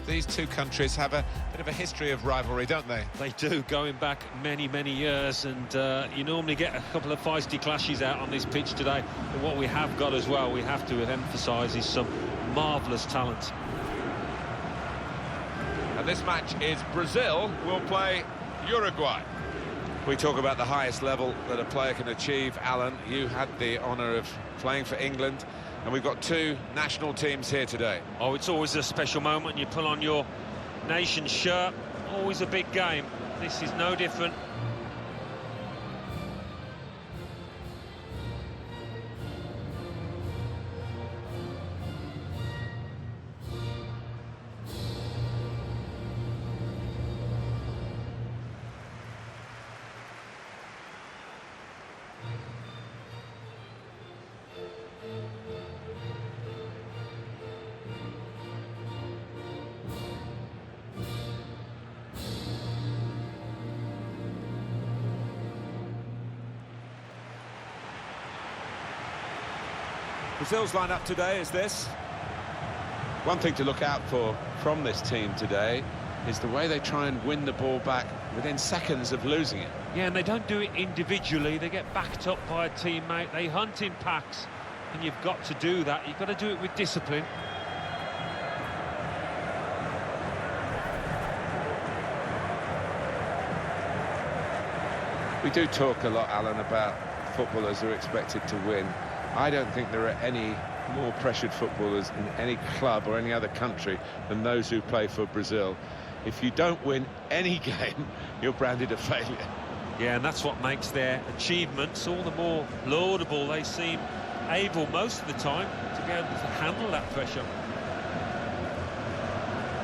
These two countries have a bit of a history of rivalry, don't they? They do, going back many, many years, and you normally get a couple of feisty clashes out on this pitch today. But what we have got as well, we have to emphasise, is some marvellous talent. And this match is Brazil will play Uruguay. We talk about the highest level that a player can achieve. Alan, you had the honour of playing for England, and we've got two national teams here today. Oh, it's always a special moment. You pull on your nation's shirt, always a big game. This is no different. Brazil's lineup today is this. One thing to look out for from this team today is the way they try and win the ball back within seconds of losing it. Yeah, and they don't do it individually. They get backed up by a teammate. They hunt in packs, and you've got to do that. You've got to do it with discipline. We do talk a lot, Alan, about footballers who are expected to win. I don't think there are any more pressured footballers in any club or any other country than those who play for Brazil. If you don't win any game, you're branded a failure. Yeah, and that's what makes their achievements all the more laudable. They seem able most of the time to be able to handle that pressure.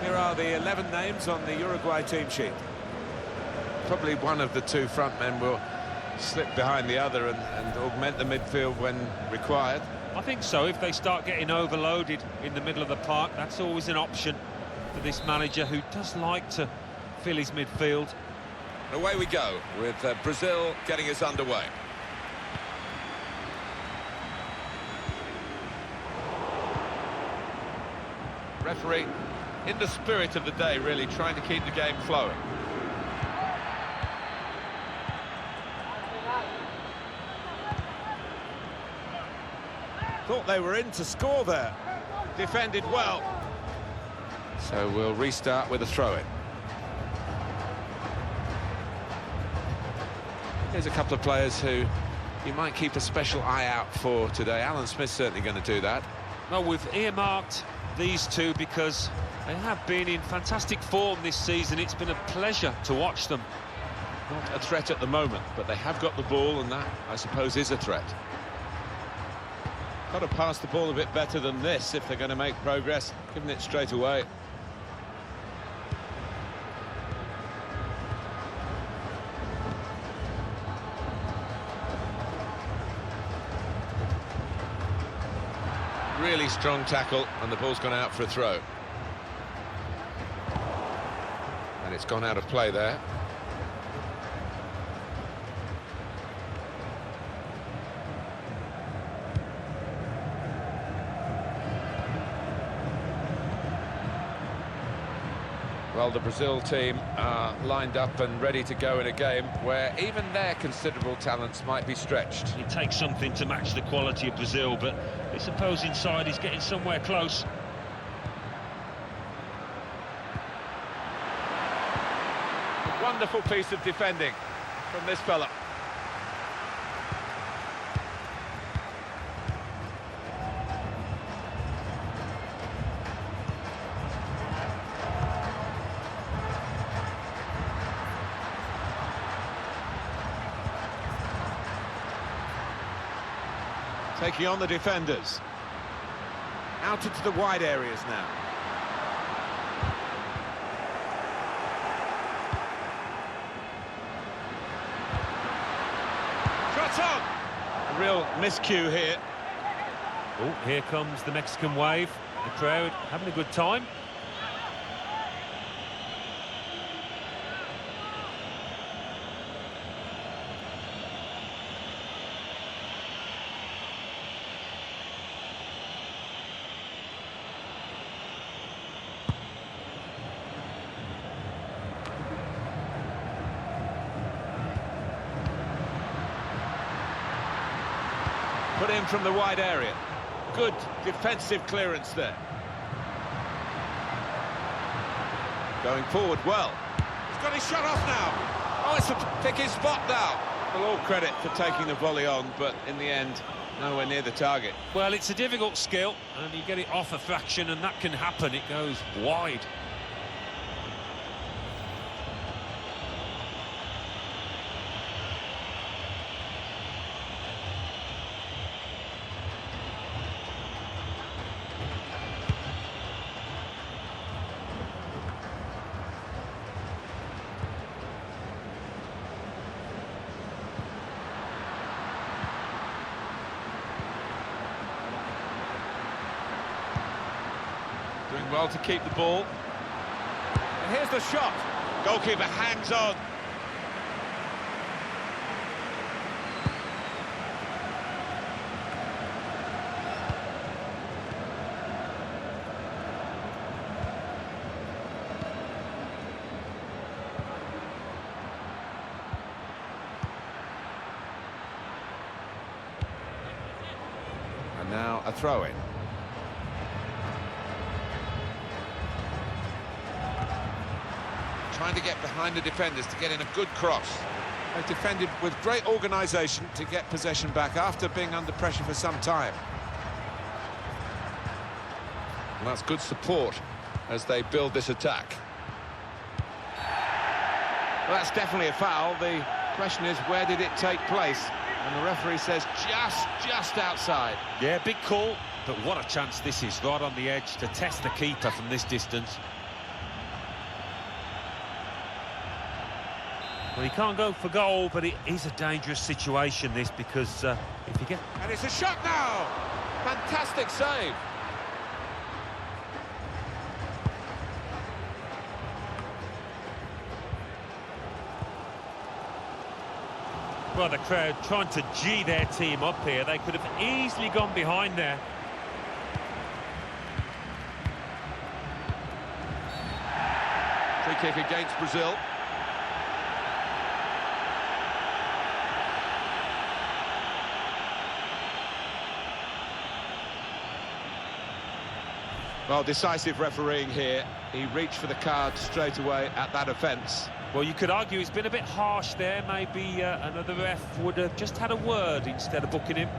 Here are the 11 names on the Uruguay team sheet. Probably one of the two front men will slip behind the other and augment the midfield when required. I think so. If they start getting overloaded in the middle of the park, that's always an option for this manager, who does like to fill his midfield. Away we go with Brazil getting us underway. Referee in the spirit of the day, really trying to keep the game flowing. Thought they were in to score there. Defended well. So we'll restart with a throw-in. Here's a couple of players who you might keep a special eye out for today. Alan Smith's certainly going to do that. Well, we've earmarked these two because they have been in fantastic form this season. It's been a pleasure to watch them. Not a threat at the moment, but they have got the ball, and that, I suppose, is a threat. Got to pass the ball a bit better than this if they're going to make progress, giving it straight away. Really strong tackle, and the ball's gone out for a throw. And it's gone out of play there. Well, the Brazil team are lined up and ready to go in a game where even their considerable talents might be stretched. It takes something to match the quality of Brazil, but this opposing side is getting somewhere close. Wonderful piece of defending from this fella. Taking on the defenders. Out into the wide areas now. Shot on! A real miscue here. Oh, here comes the Mexican wave. The crowd having a good time. Put in from the wide area. Good defensive clearance there. Going forward well. He's got his shot off now. Oh, it's a picking spot now. Well, all credit for taking the volley on, but in the end, nowhere near the target. Well, it's a difficult skill, and you get it off a fraction, and that can happen. It goes wide. Doing well to keep the ball. And here's the shot. Goalkeeper hangs on. And now a throw-in. Trying to get behind the defenders to get in a good cross. They defended with great organisation to get possession back after being under pressure for some time. And that's good support as they build this attack. Well, that's definitely a foul. The question is, where did it take place? And the referee says just outside. Yeah, big call, but what a chance this is, right on the edge to test the keeper from this distance. Well, he can't go for goal, but it is a dangerous situation, this, because if you get... And it's a shot now! Fantastic save! Well, the crowd trying to G their team up here. They could have easily gone behind there. Free kick against Brazil. Well, decisive refereeing here. He reached for the card straight away at that offence. Well, you could argue he's been a bit harsh there. Maybe another ref would have just had a word instead of booking him.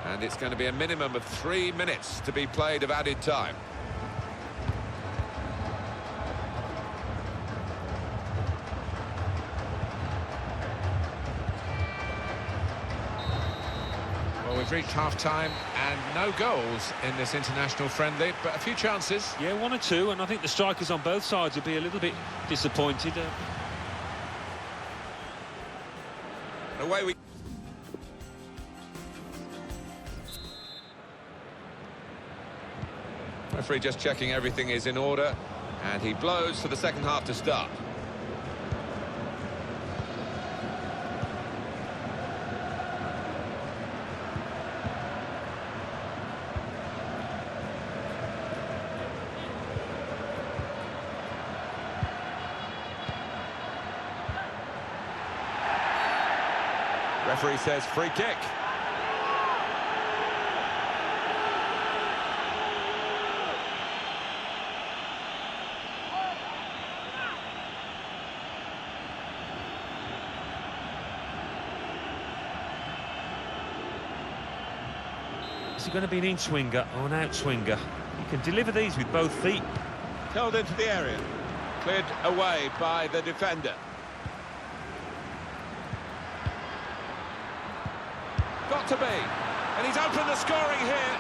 And it's going to be a minimum of 3 minutes to be played of added time. Well, we've reached half-time and no goals in this international friendly, but a few chances. Yeah, 1 or 2, and I think the strikers on both sides will be a little bit disappointed. Away we... Referee just checking everything is in order, and he blows for the second half to start. Referee says free kick. Is it going to be an in-swinger or an out-swinger? You can deliver these with both feet. Held into the area. Cleared away by the defender. Got to be. And he's opened the scoring here.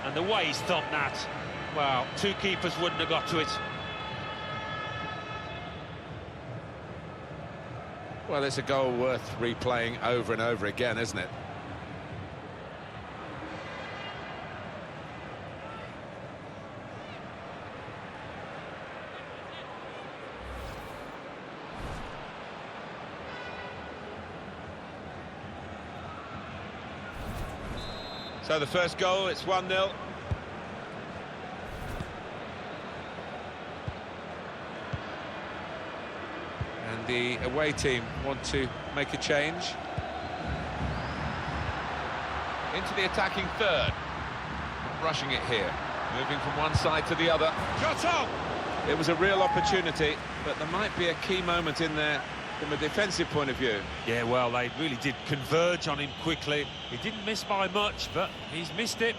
And the way he stopped that, wow, 2 keepers wouldn't have got to it. Well, it's a goal worth replaying over and over again, isn't it? So the first goal, it's 1-0. And the away team want to make a change. Into the attacking third. Not rushing it here. Moving from one side to the other. Shot on! It was a real opportunity, but there might be a key moment in there from a defensive point of view. Yeah, well, they really did converge on him quickly. He didn't miss by much, but he's missed it.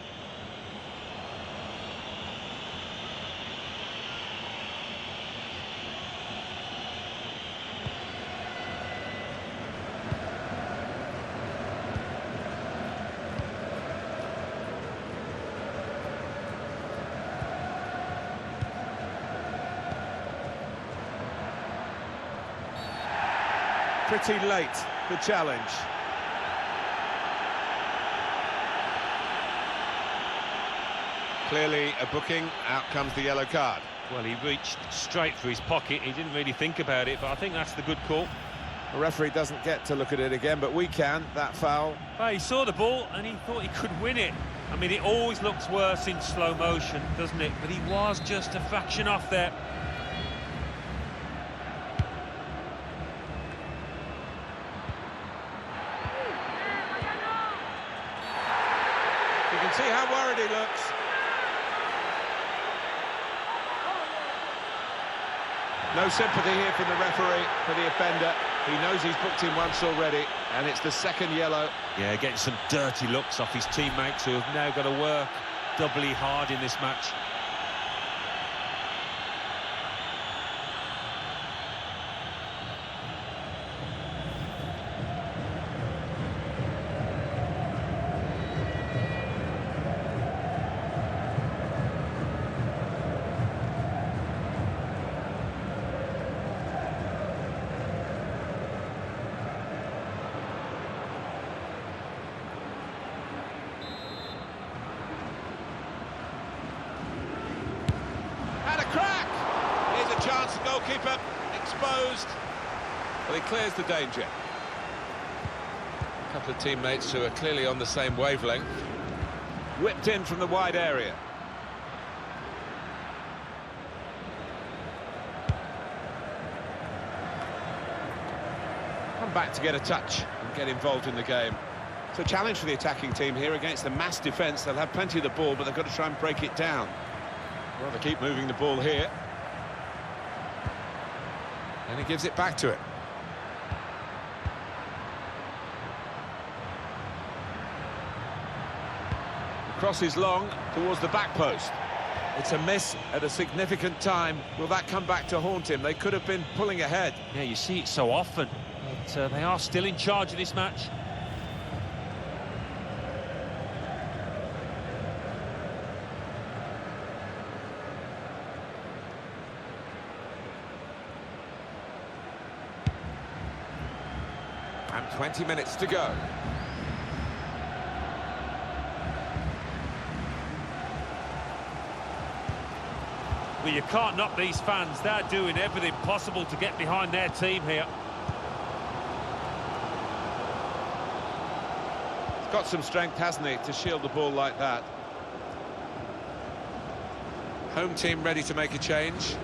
Pretty late, the challenge. Clearly a booking, out comes the yellow card. Well, he reached straight for his pocket. He didn't really think about it, but I think that's the good call. The referee doesn't get to look at it again, but we can, that foul. Well, he saw the ball and he thought he could win it. I mean, it always looks worse in slow motion, doesn't it? But he was just a fraction off there. You can see how worried he looks. No sympathy here from the referee for the offender. He knows he's booked him once already, and it's the second yellow. Yeah, getting some dirty looks off his teammates who have now got to work doubly hard in this match. Chance, goalkeeper exposed. Well, he clears the danger. A couple of teammates who are clearly on the same wavelength. Whipped in from the wide area. Come back to get a touch and get involved in the game. It's a challenge for the attacking team here against a mass defence. They'll have plenty of the ball, but they've got to try and break it down. Well, they keep moving the ball here. And he gives it back to it. Crosses long towards the back post. It's a miss at a significant time. Will that come back to haunt him? They could have been pulling ahead. Yeah, you see it so often. But they are still in charge of this match. And 20 minutes to go. Well, you can't knock these fans. They're doing everything possible to get behind their team here. He's got some strength, hasn't he, to shield the ball like that. Home team ready to make a change.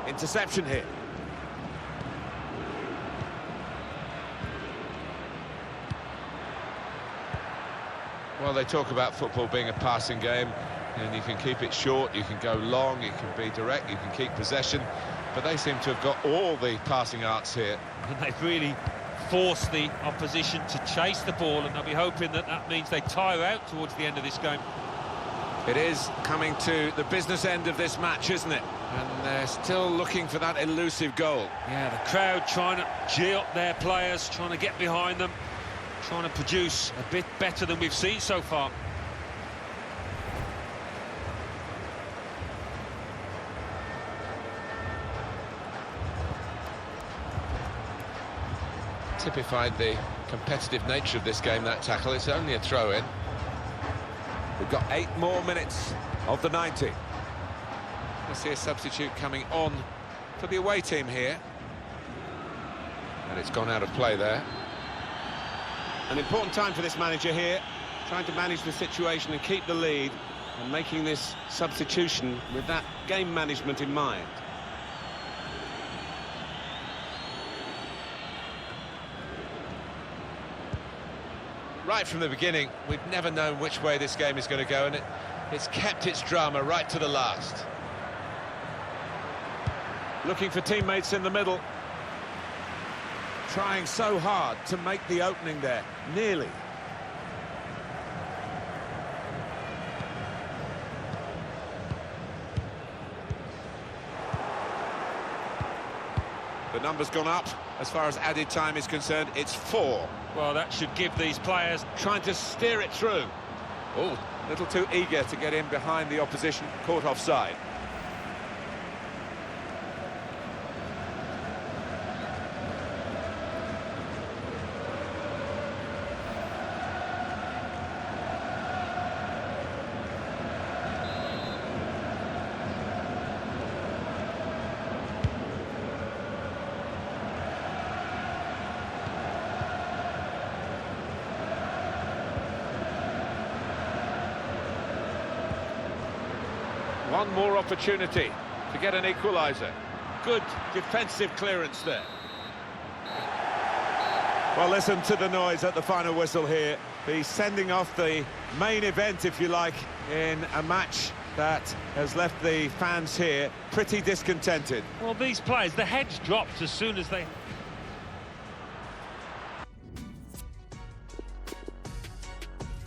Interception here. Well, they talk about football being a passing game, and you can keep it short, you can go long, you can be direct, you can keep possession, but they seem to have got all the passing arts here. And they've really forced the opposition to chase the ball, and they'll be hoping that that means they tire out towards the end of this game. It is coming to the business end of this match, isn't it? And they're still looking for that elusive goal. Yeah, the crowd trying to gee up their players, trying to get behind them, trying to produce a bit better than we've seen so far. Typified the competitive nature of this game, that tackle. It's only a throw-in. We've got 8 more minutes of the 90. I see a substitute coming on for the away team here. And it's gone out of play there. An important time for this manager here, trying to manage the situation and keep the lead, and making this substitution with that game management in mind. Right from the beginning, we've never known which way this game is going to go, and it's kept its drama right to the last. Looking for teammates in the middle. Trying so hard to make the opening there. Nearly. The number's gone up. As far as added time is concerned, it's 4. Well, that should give these players... Trying to steer it through. Oh, a little too eager to get in behind the opposition, caught offside. One more opportunity to get an equaliser. Good defensive clearance there. Well, listen to the noise at the final whistle here. The sending off the main event, if you like, in a match that has left the fans here pretty discontented. Well, these players, the heads dropped as soon as they...